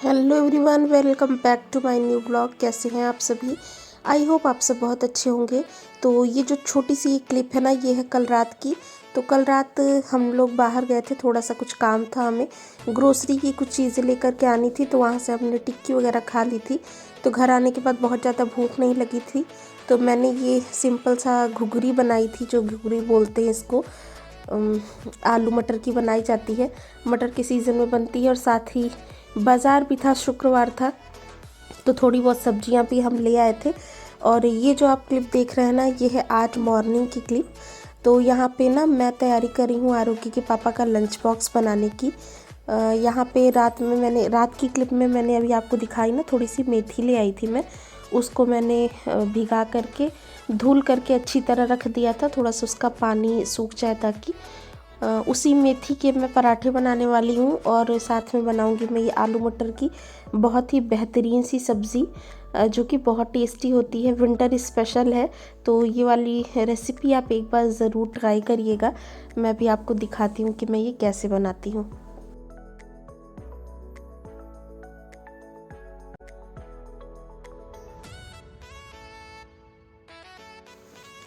Hello everyone, welcome back to my new blog. कैसे हैं आप सभी? आई होप आप सब बहुत अच्छे होंगे। तो ये जो छोटी सी क्लिप है ना, ये है कल रात की। तो कल रात हम लोग बाहर गए थे, थोड़ा सा कुछ काम था हमें, ग्रोसरी की कुछ चीज़ें लेकर के आनी थी। तो वहाँ से हमने टिक्की वगैरह खा ली थी। तो घर आने के बाद बहुत ज़्यादा भूख नहीं लगी थी, तो मैंने ये सिंपल सा घुघरी बनाई थी, जो घुघरी बोलते हैं इसको। आलू मटर की बनाई जाती है, मटर के सीज़न में बनती है। और साथ ही बाज़ार भी था, शुक्रवार था, तो थोड़ी बहुत सब्जियां भी हम ले आए थे। और ये जो आप क्लिप देख रहे हैं ना, ये है आज मॉर्निंग की क्लिप। तो यहाँ पे ना मैं तैयारी कर रही हूँ आरोग्य के पापा का लंच बॉक्स बनाने की। यहाँ पे रात की क्लिप में मैंने अभी आपको दिखाई ना, थोड़ी सी मेथी ले आई थी मैं। उसको मैंने भिगा करके धुल करके अच्छी तरह रख दिया था, थोड़ा सा उसका पानी सूख जाए, ताकि उसी मेथी के मैं पराठे बनाने वाली हूँ। और साथ में बनाऊँगी मैं ये आलू मटर की बहुत ही बेहतरीन सी सब्ज़ी, जो कि बहुत टेस्टी होती है, विंटर स्पेशल है। तो ये वाली रेसिपी आप एक बार ज़रूर ट्राई करिएगा। मैं भी आपको दिखाती हूँ कि मैं ये कैसे बनाती हूँ।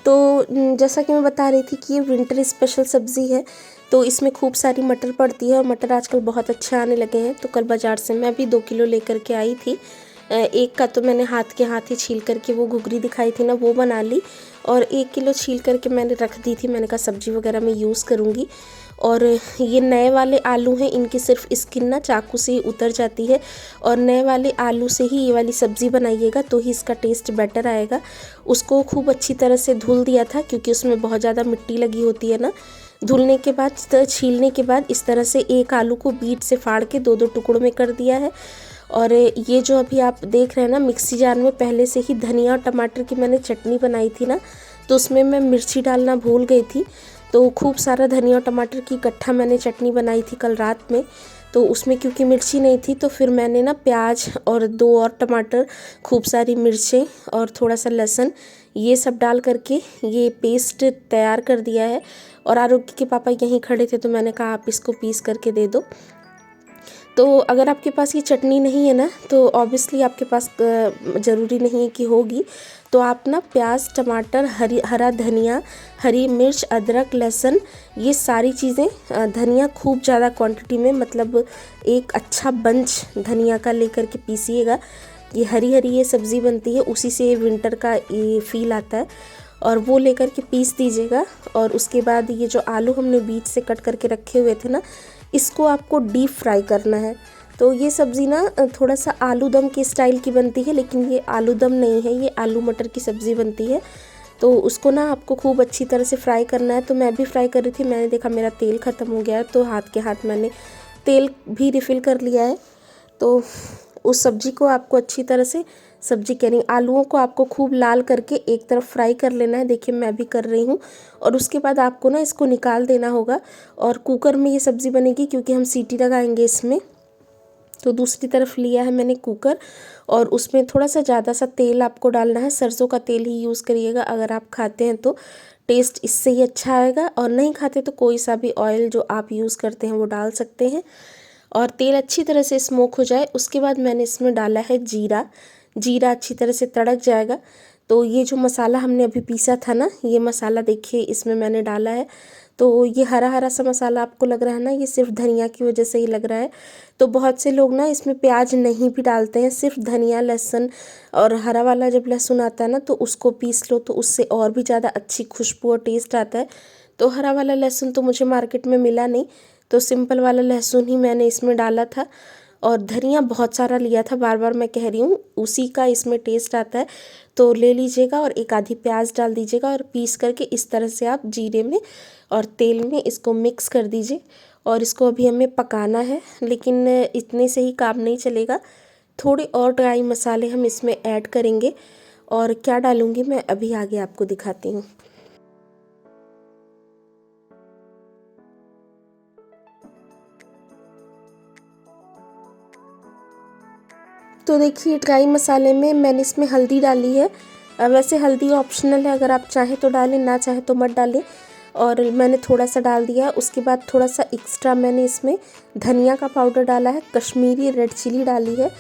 तो जैसा कि मैं बता रही थी कि ये विंटर स्पेशल सब्ज़ी है, तो इसमें खूब सारी मटर पड़ती है। और मटर आजकल बहुत अच्छे आने लगे हैं। तो कल बाज़ार से मैं भी 2 किलो लेकर के आई थी। एक का तो मैंने हाथ ही छील करके वो घुघरी दिखाई थी ना, वो बना ली। और 1 किलो छील करके मैंने रख दी थी, मैंने कहा सब्जी वगैरह में यूज़ करूँगी। और ये नए वाले आलू हैं, इनकी सिर्फ स्किन ना चाकू से ही उतर जाती है। और नए वाले आलू से ही ये वाली सब्ज़ी बनाइएगा, तो ही इसका टेस्ट बेटर आएगा। उसको खूब अच्छी तरह से धुल दिया था, क्योंकि उसमें बहुत ज़्यादा मिट्टी लगी होती है ना। धुलने के बाद, छीलने के बाद इस तरह से एक आलू को बीच से फाड़ के 2-2 टुकड़ों में कर दिया है। और ये जो अभी आप देख रहे हैं ना, मिक्सी जार में पहले से ही धनिया और टमाटर की मैंने चटनी बनाई थी ना, तो उसमें मैं मिर्ची डालना भूल गई थी। तो खूब सारा धनिया और टमाटर की इकट्ठा मैंने चटनी बनाई थी कल रात में। तो उसमें क्योंकि मिर्ची नहीं थी, तो फिर मैंने ना प्याज और 2 और टमाटर, खूब सारी मिर्चें और थोड़ा सा लहसुन, ये सब डाल करके ये पेस्ट तैयार कर दिया है। और आरोग्य के पापा यहीं खड़े थे, तो मैंने कहा आप इसको पीस करके दे दो। तो अगर आपके पास ये चटनी नहीं है ना, तो ऑब्वियसली आपके पास ज़रूरी नहीं है कि होगी। तो आप ना प्याज, टमाटर, हरा धनिया, हरी मिर्च, अदरक, लहसुन, ये सारी चीज़ें, धनिया खूब ज़्यादा क्वांटिटी में, मतलब एक अच्छा बंच धनिया का लेकर के पीसिएगा। ये हरी हरी ये सब्ज़ी बनती है, उसी से विंटर का ये फील आता है। और वो लेकर के पीस दीजिएगा। और उसके बाद ये जो आलू हमने बीच से कट करके रखे हुए थे ना, इसको आपको डीप फ्राई करना है। तो ये सब्ज़ी ना थोड़ा सा आलू दम के स्टाइल की बनती है, लेकिन ये आलू दम नहीं है, ये आलू मटर की सब्ज़ी बनती है। तो उसको ना आपको खूब अच्छी तरह से फ्राई करना है। तो मैं भी फ्राई कर रही थी, मैंने देखा मेरा तेल ख़त्म हो गया है, तो हाथ मैंने तेल भी रिफ़िल कर लिया है। तो उस सब्ज़ी को आपको अच्छी तरह से, सब्ज़ी कह रही आलूओं को आपको खूब लाल करके एक तरफ फ्राई कर लेना है। देखिए मैं भी कर रही हूँ। और उसके बाद आपको ना इसको निकाल देना होगा। और कुकर में ये सब्ज़ी बनेगी, क्योंकि हम सीटी लगाएंगे इसमें। तो दूसरी तरफ लिया है मैंने कुकर, और उसमें थोड़ा सा ज़्यादा सा तेल आपको डालना है। सरसों का तेल ही यूज़ करिएगा, अगर आप खाते हैं तो टेस्ट इससे ही अच्छा आएगा। और नहीं खाते तो कोई सा भी ऑयल जो आप यूज़ करते हैं वो डाल सकते हैं। और तेल अच्छी तरह से स्मोक हो जाए, उसके बाद मैंने इसमें डाला है जीरा। जीरा अच्छी तरह से तड़क जाएगा, तो ये जो मसाला हमने अभी पीसा था ना, ये मसाला देखिए इसमें मैंने डाला है। तो ये हरा हरा सा मसाला आपको लग रहा है ना, ये सिर्फ धनिया की वजह से ही लग रहा है। तो बहुत से लोग ना इसमें प्याज नहीं भी डालते हैं, सिर्फ धनिया, लहसुन और हरा वाला जब लहसुन आता है ना, तो उसको पीस लो, तो उससे और भी ज़्यादा अच्छी खुशबू और टेस्ट आता है। तो हरा वाला लहसुन तो मुझे मार्केट में मिला नहीं, तो सिंपल वाला लहसुन ही मैंने इसमें डाला था। और धनिया बहुत सारा लिया था, बार बार मैं कह रही हूँ, उसी का इसमें टेस्ट आता है। तो ले लीजिएगा और एक आधी प्याज डाल दीजिएगा, और पीस करके इस तरह से आप जीरे में और तेल में इसको मिक्स कर दीजिए। और इसको अभी हमें पकाना है, लेकिन इतने से ही काम नहीं चलेगा, थोड़े और ड्राई मसाले हम इसमें ऐड करेंगे। और क्या डालूँगी मैं अभी आगे आपको दिखाती हूँ। तो देखिए ड्राई मसाले में मैंने इसमें हल्दी डाली है। वैसे हल्दी ऑप्शनल है, अगर आप चाहें तो डालें, ना चाहें तो मत डालें। और मैंने थोड़ा सा डाल दिया। उसके बाद थोड़ा सा एक्स्ट्रा मैंने इसमें धनिया का पाउडर डाला है, कश्मीरी रेड चिली डाली है,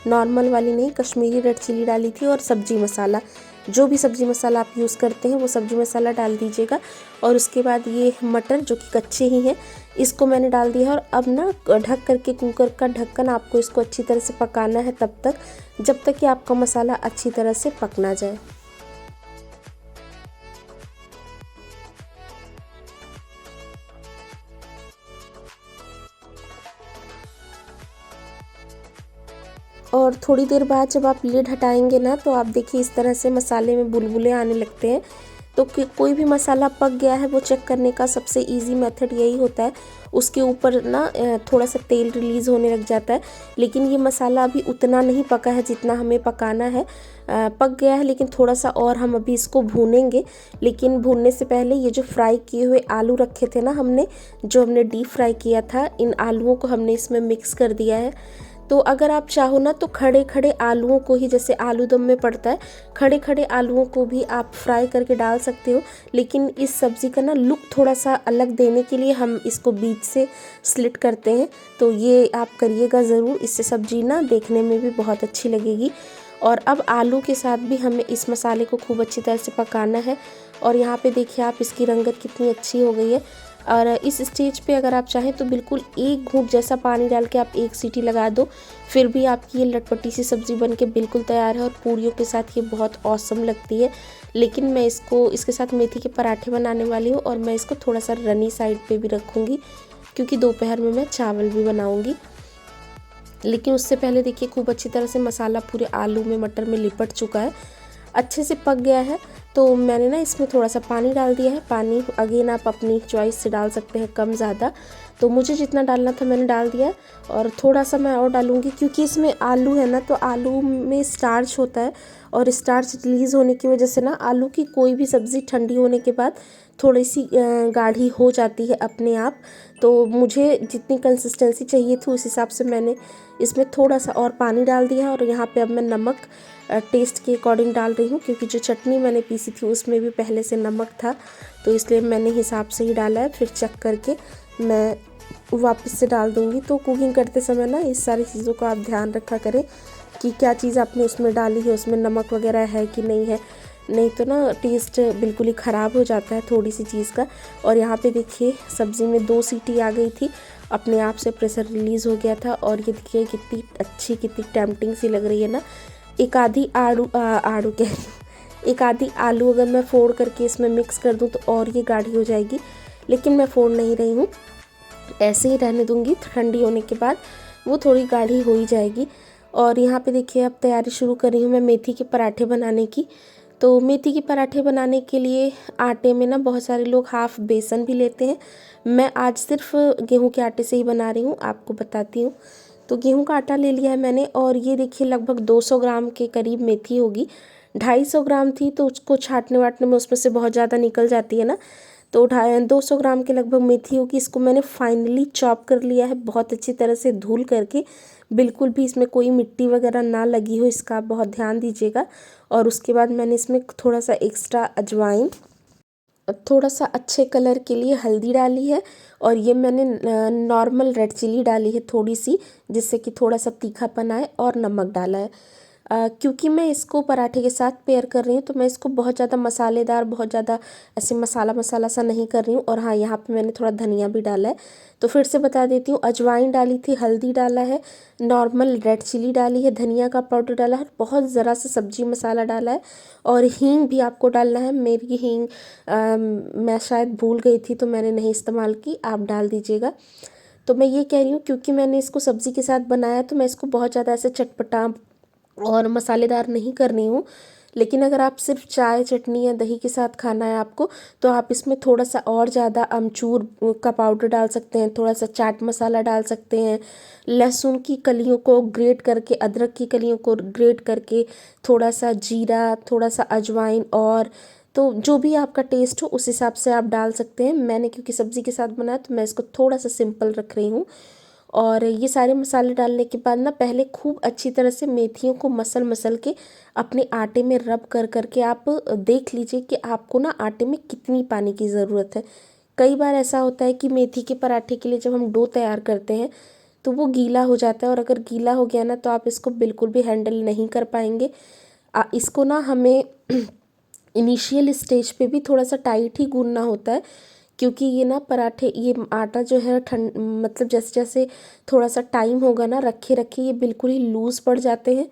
नॉर्मल वाली नहीं, कश्मीरी रेड चिली डाली थी, और सब्जी मसाला, जो भी सब्जी मसाला आप यूज़ करते हैं वो सब्जी मसाला डाल दीजिएगा। और उसके बाद ये मटर जो कि कच्चे ही हैं इसको मैंने डाल दिया है। और अब ना ढक करके कुकर का ढक्कन आपको इसको अच्छी तरह से पकाना है तब तक, जब तक कि आपका मसाला अच्छी तरह से पक ना जाए। और थोड़ी देर बाद जब आप लिड हटाएंगे ना तो आप देखिए इस तरह से मसाले में बुलबुले आने लगते हैं। तो कोई भी मसाला पक गया है वो चेक करने का सबसे इजी मेथड यही होता है, उसके ऊपर ना थोड़ा सा तेल रिलीज़ होने लग जाता है। लेकिन ये मसाला अभी उतना नहीं पका है जितना हमें पकाना है, पक गया है लेकिन थोड़ा सा और हम अभी इसको भूनेंगे। लेकिन भूनने से पहले ये जो फ्राई किए हुए आलू रखे थे ना हमने, जो हमने डीप फ्राई किया था, इन आलूओं को हमने इसमें मिक्स कर दिया है। तो अगर आप चाहो ना तो खड़े खड़े आलूओं को ही, जैसे आलू दम में पड़ता है, खड़े खड़े आलूओं को भी आप फ्राई करके डाल सकते हो। लेकिन इस सब्ज़ी का ना लुक थोड़ा सा अलग देने के लिए हम इसको बीच से स्लिट करते हैं। तो ये आप करिएगा ज़रूर, इससे सब्ज़ी ना देखने में भी बहुत अच्छी लगेगी। और अब आलू के साथ भी हमें इस मसाले को खूब अच्छी तरह से पकाना है। और यहाँ पे देखिए आप इसकी रंगत कितनी अच्छी हो गई है। और इस स्टेज पे अगर आप चाहें तो बिल्कुल एक घूंट जैसा पानी डाल के आप एक सीटी लगा दो, फिर भी आपकी ये लटपटी सी सब्ज़ी बन के बिल्कुल तैयार है। और पूरियों के साथ ये बहुत औसम लगती है। लेकिन मैं इसके साथ मेथी के पराठे बनाने वाली हूँ, और मैं इसको थोड़ा सा रनी साइड पे भी रखूँगी क्योंकि दोपहर में मैं चावल भी बनाऊँगी। लेकिन उससे पहले देखिए खूब अच्छी तरह से मसाला पूरे आलू में, मटर में लिपट चुका है, अच्छे से पक गया है। तो मैंने ना इसमें थोड़ा सा पानी डाल दिया है। पानी अगेन आप अपनी चॉइस से डाल सकते हैं, कम ज़्यादा। तो मुझे जितना डालना था मैंने डाल दिया, और थोड़ा सा मैं और डालूँगी क्योंकि इसमें आलू है ना, तो आलू में स्टार्च होता है, और स्टार्च रिलीज़ होने की वजह से ना आलू की कोई भी सब्ज़ी ठंडी होने के बाद थोड़ी सी गाढ़ी हो जाती है अपने आप। तो मुझे जितनी कंसिस्टेंसी चाहिए थी उस हिसाब से मैंने इसमें थोड़ा सा और पानी डाल दिया है। और यहाँ पे अब मैं नमक टेस्ट के अकॉर्डिंग डाल रही हूँ, क्योंकि जो चटनी मैंने पीसी थी उसमें भी पहले से नमक था, तो इसलिए मैंने हिसाब से ही डाला है। फिर चेक करके मैं वापस से डाल दूँगी। तो कुकिंग करते समय ना इस सारी चीज़ों का आप ध्यान रखा करें कि क्या चीज़ आपने उसमें डाली है, उसमें नमक वगैरह है कि नहीं है, नहीं तो ना टेस्ट बिल्कुल ही ख़राब हो जाता है थोड़ी सी चीज़ का। और यहाँ पे देखिए सब्ज़ी में 2 सीटी आ गई थी, अपने आप से प्रेशर रिलीज़ हो गया था। और ये देखिए कितनी अच्छी, कितनी टेम्पटिंग सी लग रही है ना। एक आधी एक आधी आलू अगर मैं फोड़ करके इसमें मिक्स कर दूँ तो और ये गाढ़ी हो जाएगी, लेकिन मैं फोड़ नहीं रही हूँ, ऐसे ही रहने दूँगी। ठंडी होने के बाद वो थोड़ी गाढ़ी हो ही जाएगी। और यहाँ पे देखिए अब तैयारी शुरू कर रही हूँ मैं मेथी के पराठे बनाने की। तो मेथी के पराठे बनाने के लिए आटे में ना बहुत सारे लोग हाफ़ बेसन भी लेते हैं। मैं आज सिर्फ गेहूं के आटे से ही बना रही हूँ, आपको बताती हूँ। तो गेहूं का आटा ले लिया है मैंने, और ये देखिए लगभग 200 ग्राम के करीब मेथी होगी। 250 ग्राम थी तो उसको छाटने वाटने में उसमें से बहुत ज़्यादा निकल जाती है ना, तो 200 ग्राम के लगभग मेथी होगी। इसको मैंने फाइनली चॉप कर लिया है, बहुत अच्छी तरह से धुल करके, बिल्कुल भी इसमें कोई मिट्टी वगैरह ना लगी हो, इसका आप बहुत ध्यान दीजिएगा। और उसके बाद मैंने इसमें थोड़ा सा एक्स्ट्रा अजवाइन, थोड़ा सा अच्छे कलर के लिए हल्दी डाली है, और ये मैंने नॉर्मल रेड चिली डाली है थोड़ी सी, जिससे कि थोड़ा सा तीखापन आए, और नमक डाला है। क्योंकि मैं इसको पराठे के साथ पेयर कर रही हूँ तो मैं इसको बहुत ज़्यादा मसालेदार, बहुत ज़्यादा ऐसे मसाला मसाला सा नहीं कर रही हूँ। और हाँ, यहाँ पे मैंने थोड़ा धनिया भी डाला है। तो फिर से बता देती हूँ, अजवाइन डाली थी, हल्दी डाला है, नॉर्मल रेड चिली डाली है, धनिया का पाउडर डाला है, बहुत ज़रा सा सब्जी मसाला डाला है, और हींग भी आपको डालना है। मेरी हींग मैं शायद भूल गई थी तो मैंने नहीं इस्तेमाल की, आप डाल दीजिएगा। तो मैं ये कह रही हूँ क्योंकि मैंने इसको सब्ज़ी के साथ बनाया तो मैं इसको बहुत ज़्यादा ऐसे चटपटा और मसालेदार नहीं करनी हूँ। लेकिन अगर आप सिर्फ चाय, चटनी या दही के साथ खाना है आपको, तो आप इसमें थोड़ा सा और ज़्यादा अमचूर का पाउडर डाल सकते हैं, थोड़ा सा चाट मसाला डाल सकते हैं, लहसुन की कलियों को ग्रेट करके, अदरक की कलियों को ग्रेट करके, थोड़ा सा जीरा, थोड़ा सा अजवाइन, और तो जो भी आपका टेस्ट हो उस हिसाब से आप डाल सकते हैं। मैंने क्योंकि सब्ज़ी के साथ बनाया तो मैं इसको थोड़ा सा सिंपल रख रही हूँ। और ये सारे मसाले डालने के बाद ना पहले खूब अच्छी तरह से मेथियों को मसल मसल के अपने आटे में रब कर करके आप देख लीजिए कि आपको ना आटे में कितनी पानी की ज़रूरत है। कई बार ऐसा होता है कि मेथी के पराठे के लिए जब हम डो तैयार करते हैं तो वो गीला हो जाता है, और अगर गीला हो गया ना तो आप इसको बिल्कुल भी हैंडल नहीं कर पाएंगे। इसको ना हमें इनिशियल स्टेज पे भी थोड़ा सा टाइट ही गूंदना होता है, क्योंकि ये ना पराठे, ये आटा जो है ठंड मतलब जैसे जैसे थोड़ा सा टाइम होगा ना रखे रखे ये बिल्कुल ही लूज़ पड़ जाते हैं,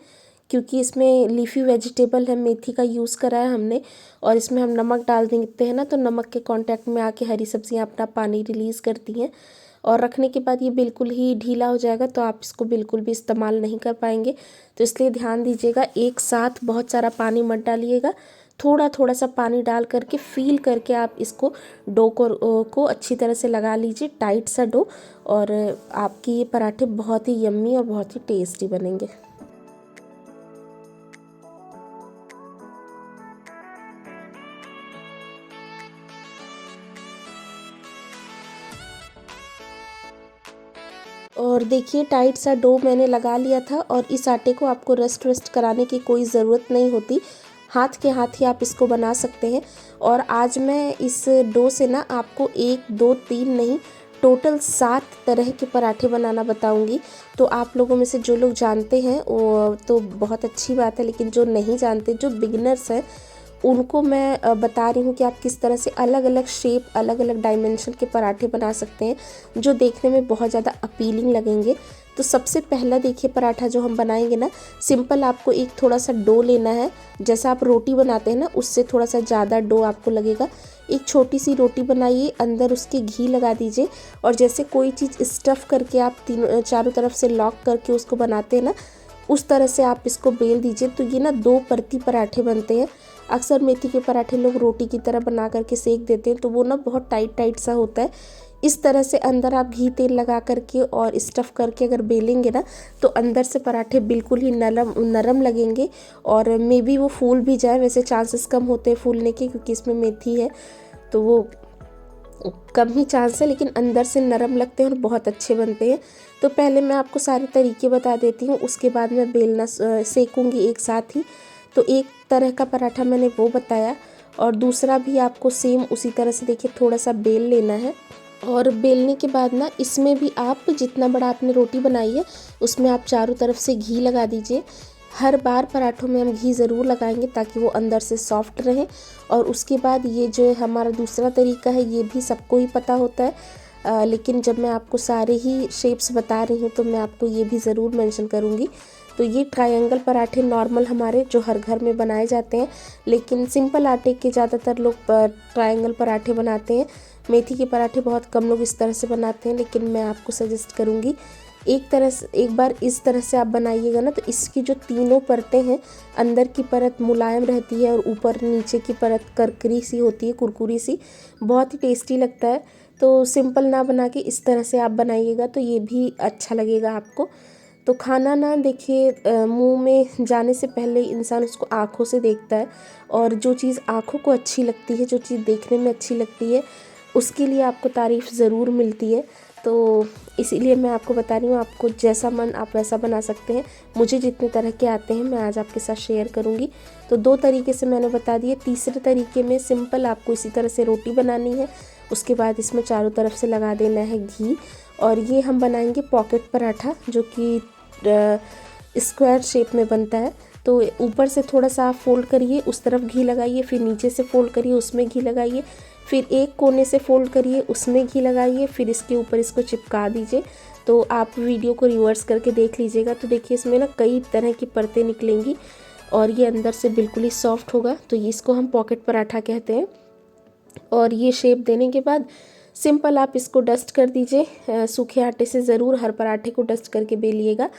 क्योंकि इसमें लीफी वेजिटेबल है, मेथी का यूज़ करा है हमने, और इसमें हम नमक डाल देते हैं ना, तो नमक के कांटेक्ट में आके हरी सब्जियां अपना पानी रिलीज़ करती हैं, और रखने के बाद ये बिल्कुल ही ढीला हो जाएगा, तो आप इसको बिल्कुल भी इस्तेमाल नहीं कर पाएंगे। तो इसलिए ध्यान दीजिएगा, एक साथ बहुत सारा पानी मत डालिएगा, थोड़ा थोड़ा सा पानी डाल करके फील करके आप इसको डो को अच्छी तरह से लगा लीजिए, टाइट सा डो, और आपकी ये पराठे बहुत ही यम्मी और बहुत ही टेस्टी बनेंगे। और देखिए टाइट सा डो मैंने लगा लिया था, और इस आटे को आपको रेस्ट कराने की कोई ज़रूरत नहीं होती, हाथ के हाथ ही आप इसको बना सकते हैं। और आज मैं इस डो से ना आपको 1 2 3 नहीं, टोटल 7 तरह के पराठे बनाना बताऊंगी। तो आप लोगों में से जो लोग जानते हैं वो तो बहुत अच्छी बात है, लेकिन जो नहीं जानते, जो बिगिनर्स हैं, उनको मैं बता रही हूँ कि आप किस तरह से अलग अलग शेप, अलग अलग डायमेंशन के पराठे बना सकते हैं, जो देखने में बहुत ज़्यादा अपीलिंग लगेंगे। तो सबसे पहला देखिए पराठा जो हम बनाएंगे ना, सिंपल आपको एक थोड़ा सा डो लेना है, जैसा आप रोटी बनाते हैं ना उससे थोड़ा सा ज़्यादा डो आपको लगेगा। एक छोटी सी रोटी बनाइए, अंदर उसके घी लगा दीजिए, और जैसे कोई चीज़ स्टफ़ करके आप तीनों चारों तरफ से लॉक करके उसको बनाते हैं ना, उस तरह से आप इसको बेल दीजिए। तो ये ना 2 परती पराठे बनते हैं। अक्सर मेथी के पराठे लोग रोटी की तरह बना करके सेक देते हैं, तो वो ना बहुत टाइट टाइट सा होता है। इस तरह से अंदर आप घी तेल लगा करके और स्टफ़ करके अगर बेलेंगे ना, तो अंदर से पराठे बिल्कुल ही नरम नरम लगेंगे, और मे बी वो फूल भी जाए। वैसे चांसेस कम होते हैं फूलने के, क्योंकि इसमें मेथी है तो वो कम ही चांस है, लेकिन अंदर से नरम लगते हैं और बहुत अच्छे बनते हैं। तो पहले मैं आपको सारे तरीके बता देती हूँ, उसके बाद मैं बेलना सेकूँगी एक साथ ही। तो एक तरह का पराठा मैंने वो बताया, और दूसरा भी आपको सेम उसी तरह से देखिए थोड़ा सा बेल लेना है, और बेलने के बाद ना इसमें भी आप जितना बड़ा आपने रोटी बनाई है उसमें आप चारों तरफ से घी लगा दीजिए। हर बार पराठों में हम घी ज़रूर लगाएंगे ताकि वो अंदर से सॉफ्ट रहे। और उसके बाद ये जो हमारा दूसरा तरीका है, ये भी सबको ही पता होता है, लेकिन जब मैं आपको सारे ही शेप्स बता रही हूँ तो मैं आपको ये भी ज़रूर मेंशन करूँगी। तो ये ट्रायंगल पराठे नॉर्मल हमारे जो हर घर में बनाए जाते हैं, लेकिन सिंपल आटे के ज़्यादातर लोग ट्रायंगल पराठे बनाते हैं। मेथी के पराठे बहुत कम लोग इस तरह से बनाते हैं, लेकिन मैं आपको सजेस्ट करूँगी एक बार इस तरह से आप बनाइएगा ना, तो इसकी जो तीनों परतें हैं, अंदर की परत मुलायम रहती है और ऊपर नीचे की परत करकरी सी होती है, कुरकुरी सी, बहुत ही टेस्टी लगता है। तो सिंपल ना बना के इस तरह से आप बनाइएगा तो ये भी अच्छा लगेगा आपको। तो खाना ना देखिए मुंह में जाने से पहले इंसान उसको आँखों से देखता है, और जो चीज़ आँखों को अच्छी लगती है, जो चीज़ देखने में अच्छी लगती है, उसके लिए आपको तारीफ़ ज़रूर मिलती है। तो इसीलिए मैं आपको बता रही हूँ, आपको जैसा मन आप वैसा बना सकते हैं। मुझे जितने तरह के आते हैं मैं आज आपके साथ शेयर करूँगी। तो 2 तरीके से मैंने बता दिए। तीसरे तरीके में सिंपल आपको इसी तरह से रोटी बनानी है, उसके बाद इसमें चारों तरफ से लगा देना है घी, और ये हम बनाएंगे पॉकेट पराठा, जो कि स्क्वायर शेप में बनता है। तो ऊपर से थोड़ा सा आप फोल्ड करिए, उस तरफ घी लगाइए, फिर नीचे से फोल्ड करिए, उसमें घी लगाइए, फिर एक कोने से फोल्ड करिए, उसमें घी लगाइए, फिर इसके ऊपर इसको चिपका दीजिए। तो आप वीडियो को रिवर्स करके देख लीजिएगा, तो देखिए इसमें ना कई तरह की परतें निकलेंगी, और ये अंदर से बिल्कुल ही सॉफ्ट होगा। तो इसको हम पॉकेट पराठा कहते हैं। और ये शेप देने के बाद सिंपल आप इसको डस्ट कर दीजिए, सूखे आटे से ज़रूर हर पराठे को डस्ट करके बेलिएगा।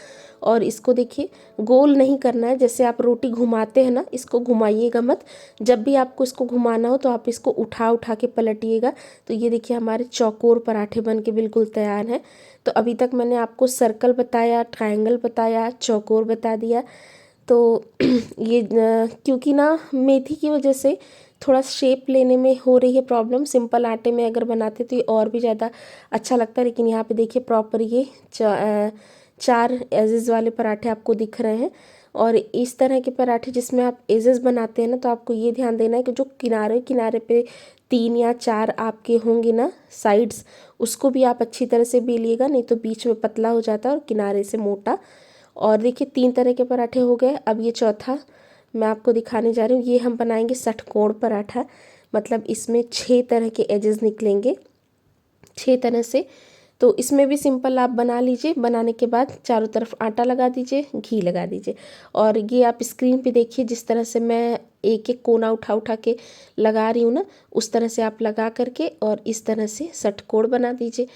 और इसको देखिए गोल नहीं करना है, जैसे आप रोटी घुमाते हैं ना, इसको घुमाइएगा मत। जब भी आपको इसको घुमाना हो तो आप इसको उठा उठा के पलटिएगा। तो ये देखिए हमारे चौकोर पराठे बन के बिल्कुल तैयार हैं। तो अभी तक मैंने आपको सर्कल बताया, ट्रायंगल बताया, चौकोर बता दिया। तो ये क्योंकि ना मेथी की वजह से थोड़ा शेप लेने में हो रही है प्रॉब्लम। सिंपल आटे में अगर बनाते तो ये और भी ज़्यादा अच्छा लगता है, लेकिन यहाँ पे देखिए प्रॉपर ये 4 एजेस वाले पराठे आपको दिख रहे हैं। और इस तरह के पराठे जिसमें आप एजेस बनाते हैं ना, तो आपको ये ध्यान देना है कि जो किनारे किनारे पे 3 या 4 आपके होंगे ना साइड्स, उसको भी आप अच्छी तरह से बेलिएगा, नहीं तो बीच में पतला हो जाता है और किनारे से मोटा। और देखिए 3 तरह के पराठे हो गए। अब ये चौथा मैं आपको दिखाने जा रही हूँ। ये हम बनाएंगे षटकोण पराठा, मतलब इसमें 6 तरह के एजेस निकलेंगे 6 तरह से। तो इसमें भी सिंपल आप बना लीजिए। बनाने के बाद चारों तरफ आटा लगा दीजिए, घी लगा दीजिए, और ये आप स्क्रीन पे देखिए जिस तरह से मैं एक एक कोना उठा उठा के लगा रही हूँ ना, उस तरह से आप लगा करके और इस तरह से षटकोण बना दीजिए।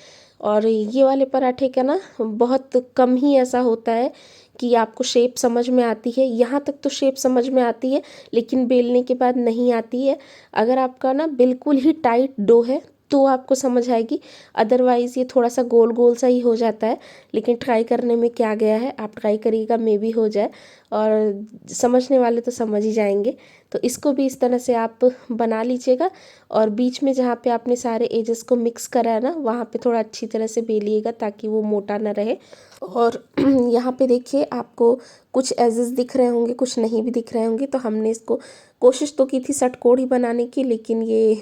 और ये वाले पराठे का ना बहुत कम ही ऐसा होता है कि आपको शेप समझ में आती है। यहाँ तक तो शेप समझ में आती है, लेकिन बेलने के बाद नहीं आती है। अगर आपका ना बिल्कुल ही टाइट डो है तो आपको समझ आएगी, अदरवाइज़ ये थोड़ा सा गोल गोल सा ही हो जाता है। लेकिन ट्राई करने में क्या गया है, आप ट्राई करिएगा, मे भी हो जाए, और समझने वाले तो समझ ही जाएंगे। तो इसको भी इस तरह से आप बना लीजिएगा, और बीच में जहाँ पे आपने सारे एजेस को मिक्स करा है ना, वहाँ पे थोड़ा अच्छी तरह से बेलिएगा ताकि वो मोटा ना रहे। और यहाँ पे देखिए आपको कुछ एजेस दिख रहे होंगे, कुछ नहीं भी दिख रहे होंगे। तो हमने इसको कोशिश तो की थी षटकोण ही बनाने की, लेकिन ये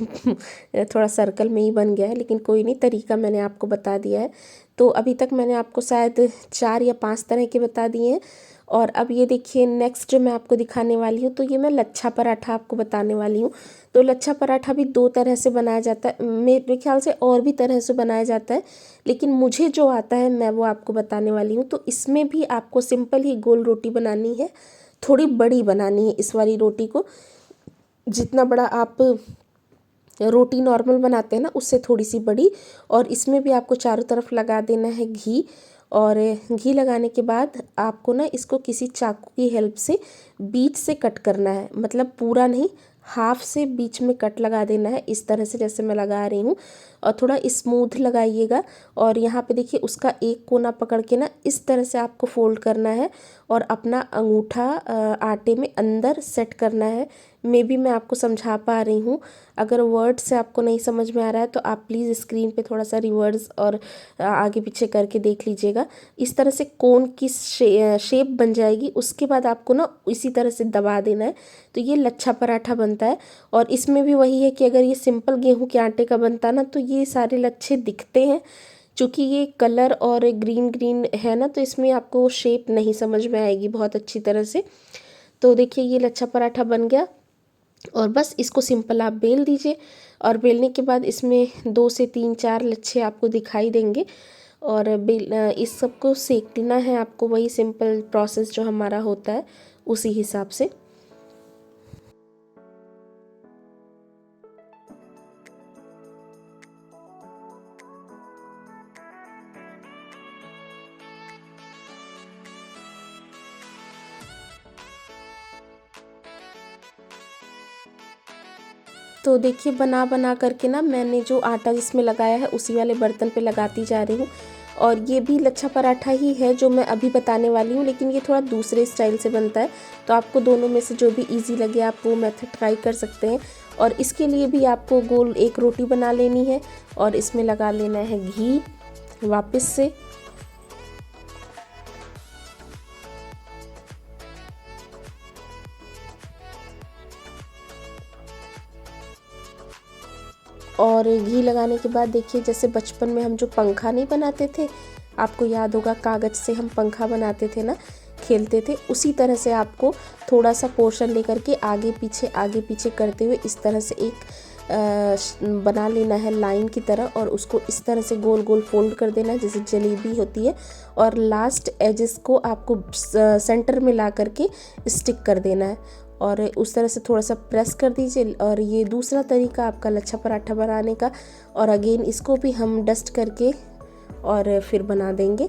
थोड़ा सर्कल में ही बन गया है। लेकिन कोई नहीं, तरीका मैंने आपको बता दिया है। तो अभी तक मैंने आपको शायद 4 या 5 तरह के बता दिए हैं। और अब ये देखिए नेक्स्ट जो मैं आपको दिखाने वाली हूँ, तो ये मैं लच्छा पराठा आपको बताने वाली हूँ। तो लच्छा पराठा भी 2 तरह से बनाया जाता है, मेरे ख्याल से और भी तरह से बनाया जाता है, लेकिन मुझे जो आता है मैं वो आपको बताने वाली हूँ। तो इसमें भी आपको सिंपल ही गोल रोटी बनानी है, थोड़ी बड़ी बनानी है इस वाली रोटी को। जितना बड़ा आप रोटी नॉर्मल बनाते हैं ना, उससे थोड़ी सी बड़ी। और इसमें भी आपको चारों तरफ लगा देना है घी। और घी लगाने के बाद आपको ना इसको किसी चाकू की हेल्प से बीच से कट करना है, मतलब पूरा नहीं, हाफ से बीच में कट लगा देना है, इस तरह से जैसे मैं लगा रही हूँ। और थोड़ा स्मूथ लगाइएगा। और यहाँ पे देखिए उसका एक कोना पकड़ के ना इस तरह से आपको फोल्ड करना है, और अपना अंगूठा आटे में अंदर सेट करना है। मे बी मैं आपको समझा पा रही हूँ। अगर वर्ड से आपको नहीं समझ में आ रहा है तो आप प्लीज़ स्क्रीन पे थोड़ा सा रिवर्स और आगे पीछे करके देख लीजिएगा। इस तरह से कोन की शेप बन जाएगी। उसके बाद आपको ना इसी तरह से दबा देना है, तो ये लच्छा पराठा बनता है। और इसमें भी वही है कि अगर ये सिंपल गेहूं के आटे का बनता ना, तो ये सारे लच्छे दिखते हैं। चूँकि ये कलर और ग्रीन ग्रीन है ना, तो इसमें आपको शेप नहीं समझ में आएगी बहुत अच्छी तरह से। तो देखिए ये लच्छा पराठा बन गया, और बस इसको सिंपल आप बेल दीजिए। और बेलने के बाद इसमें 2 से 3 4 लच्छे आपको दिखाई देंगे। और इस सबको सेकना है आपको, वही सिंपल प्रोसेस जो हमारा होता है उसी हिसाब से। तो देखिए बना बना करके ना मैंने जो आटा जिसमें लगाया है उसी वाले बर्तन पे लगाती जा रही हूँ। और ये भी लच्छा पराठा ही है जो मैं अभी बताने वाली हूँ, लेकिन ये थोड़ा दूसरे स्टाइल से बनता है। तो आपको दोनों में से जो भी इजी लगे आप वो मेथड ट्राई कर सकते हैं। और इसके लिए भी आपको गोल एक रोटी बना लेनी है, और इसमें लगा लेना है घी वापस से। और घी लगाने के बाद देखिए जैसे बचपन में हम जो पंखा नहीं बनाते थे, आपको याद होगा कागज़ से हम पंखा बनाते थे ना, खेलते थे, उसी तरह से आपको थोड़ा सा पोर्शन लेकर के आगे पीछे करते हुए इस तरह से एक बना लेना है लाइन की तरह। और उसको इस तरह से गोल गोल फोल्ड कर देना है जैसे जलेबी होती है। और लास्ट एजेस को आपको सेंटर में ला करके स्टिक कर देना है, और उस तरह से थोड़ा सा प्रेस कर दीजिए। और ये दूसरा तरीका आपका लच्छा पराठा बनाने का। और अगेन इसको भी हम डस्ट करके और फिर बना देंगे,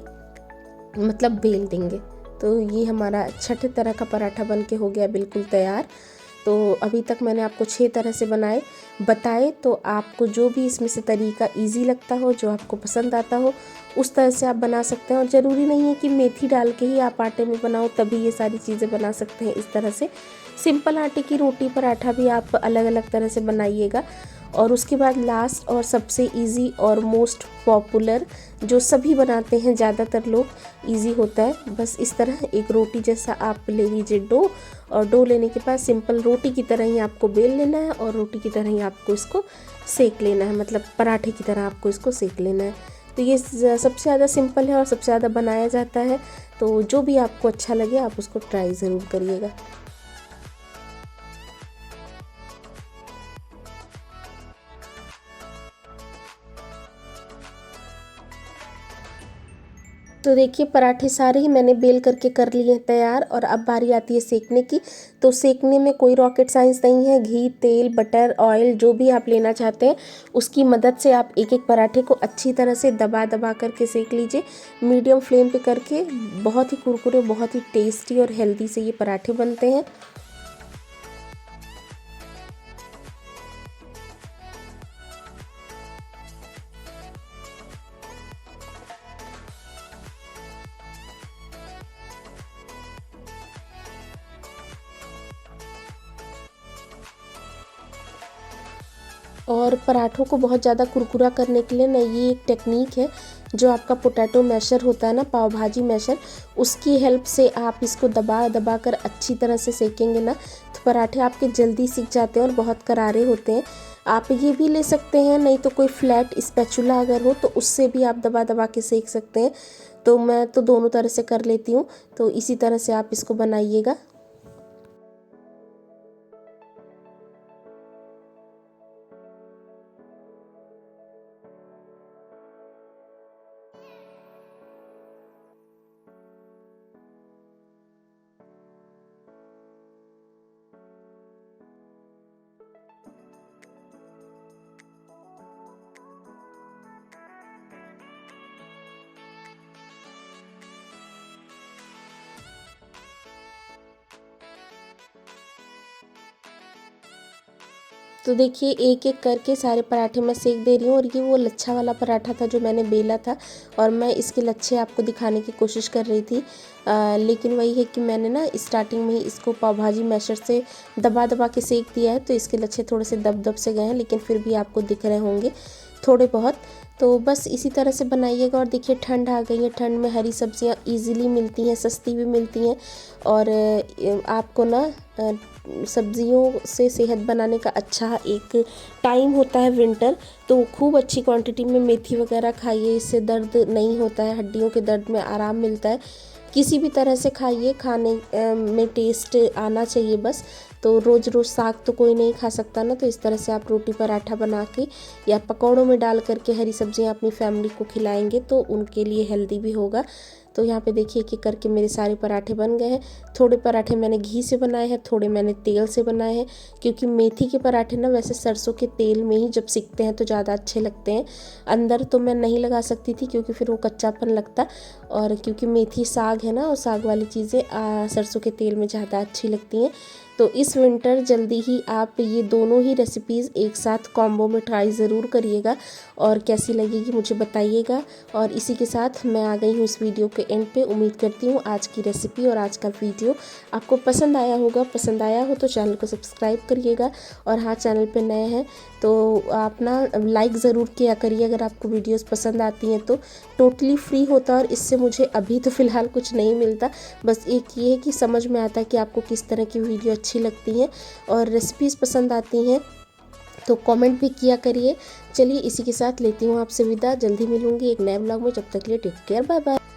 मतलब बेल देंगे। तो ये हमारा छठे तरह का पराठा बन के हो गया बिल्कुल तैयार। तो अभी तक मैंने आपको 6 तरह से बताए। तो आपको जो भी इसमें से तरीका इजी लगता हो, जो आपको पसंद आता हो, उस तरह से आप बना सकते हैं। और ज़रूरी नहीं है कि मेथी डाल के ही आप आटे में बनाओ तभी ये सारी चीज़ें बना सकते हैं। इस तरह से सिंपल आटे की रोटी पराठा भी आप अलग अलग तरह से बनाइएगा। और उसके बाद लास्ट और सबसे इजी और मोस्ट पॉपुलर जो सभी बनाते हैं ज़्यादातर लोग, इजी होता है। बस इस तरह एक रोटी जैसा आप ले लीजिए डो, और डो लेने के बाद सिंपल रोटी की तरह ही आपको बेल लेना है और रोटी की तरह ही आपको इसको सेक लेना है, मतलब पराठे की तरह आपको इसको सेक लेना है। तो ये सबसे ज़्यादा सिंपल है और सबसे ज़्यादा बनाया जाता है। तो जो भी आपको अच्छा लगे आप उसको ट्राई ज़रूर करिएगा। तो देखिए पराठे सारे ही मैंने बेल करके कर लिए हैं तैयार, और अब बारी आती है सेकने की। तो सेकने में कोई रॉकेट साइंस नहीं है। घी, तेल, बटर, ऑयल जो भी आप लेना चाहते हैं उसकी मदद से आप एक एक पराठे को अच्छी तरह से दबा दबा करके सेक लीजिए, मीडियम फ्लेम पे करके। बहुत ही कुरकुरे, बहुत ही टेस्टी और हेल्दी से ये पराठे बनते हैं। और पराठों को बहुत ज़्यादा कुरकुरा करने के लिए ना ये एक टेक्निक है, जो आपका पोटैटो मैशर होता है ना, पाव भाजी मैशर, उसकी हेल्प से आप इसको दबा दबा कर अच्छी तरह से सेकेंगे ना तो पराठे आपके जल्दी सीख जाते हैं और बहुत करारे होते हैं। आप ये भी ले सकते हैं, नहीं तो कोई फ्लैट स्पैचुला अगर हो तो उससे भी आप दबा दबा के सेक सकते हैं। तो मैं तो दोनों तरह से कर लेती हूँ। तो इसी तरह से आप इसको बनाइएगा। तो देखिए एक एक करके सारे पराठे मैं सेक दे रही हूँ। और ये वो लच्छा वाला पराठा था जो मैंने बेला था, और मैं इसके लच्छे आपको दिखाने की कोशिश कर रही थी। लेकिन वही है कि मैंने ना स्टार्टिंग में ही इसको पाव भाजी मैशर से दबा दबा के सेक दिया है, तो इसके लच्छे थोड़े से दब दब से गए हैं, लेकिन फिर भी आपको दिख रहे होंगे थोड़े बहुत। तो बस इसी तरह से बनाइएगा। और देखिए ठंड आ गई है, ठंड में हरी सब्जियां इजीली मिलती हैं, सस्ती भी मिलती हैं। और आपको ना सब्जियों से सेहत बनाने का अच्छा एक टाइम होता है विंटर। तो खूब अच्छी क्वांटिटी में मेथी वगैरह खाइए, इससे दर्द नहीं होता है, हड्डियों के दर्द में आराम मिलता है। किसी भी तरह से खाइए, खाने में टेस्ट आना चाहिए बस। तो रोज़ रोज़ साग तो कोई नहीं खा सकता ना, तो इस तरह से आप रोटी पराठा बना के या पकौड़ों में डाल करके हरी सब्जियां अपनी फैमिली को खिलाएंगे तो उनके लिए हेल्दी भी होगा। तो यहाँ पे देखिए कि करके मेरे सारे पराठे बन गए हैं। थोड़े पराठे मैंने घी से बनाए हैं, थोड़े मैंने तेल से बनाए हैं, क्योंकि मेथी के पराठे ना वैसे सरसों के तेल में ही जब सिकते हैं तो ज़्यादा अच्छे लगते हैं। अंदर तो मैं नहीं लगा सकती थी क्योंकि फिर वो कच्चापन लगता, और क्योंकि मेथी साग है ना, और साग वाली चीज़ें सरसों के तेल में ज़्यादा अच्छी लगती हैं। तो इस विंटर जल्दी ही आप ये दोनों ही रेसिपीज़ एक साथ कॉम्बो में ट्राई ज़रूर करिएगा, और कैसी लगेगी मुझे बताइएगा। और इसी के साथ मैं आ गई हूँ इस वीडियो के एंड पे। उम्मीद करती हूँ आज की रेसिपी और आज का वीडियो आपको पसंद आया होगा। पसंद आया हो तो चैनल को सब्सक्राइब करिएगा, और हाँ चैनल पे नए हैं तो आप ना लाइक ज़रूर किया करिए अगर आपको वीडियोस पसंद आती हैं तो। टोटली फ्री होता है और इससे मुझे अभी तो फ़िलहाल कुछ नहीं मिलता। बस एक ये है कि समझ में आता है कि आपको किस तरह की वीडियो अच्छी लगती हैं और रेसिपीज़ पसंद आती हैं, तो कमेंट भी किया करिए। चलिए इसी के साथ लेती हूँ आपसे विदा। जल्दी मिलूँगी एक नए ब्लॉग में, जब तक के लिए टेक केयर, बाय बाय।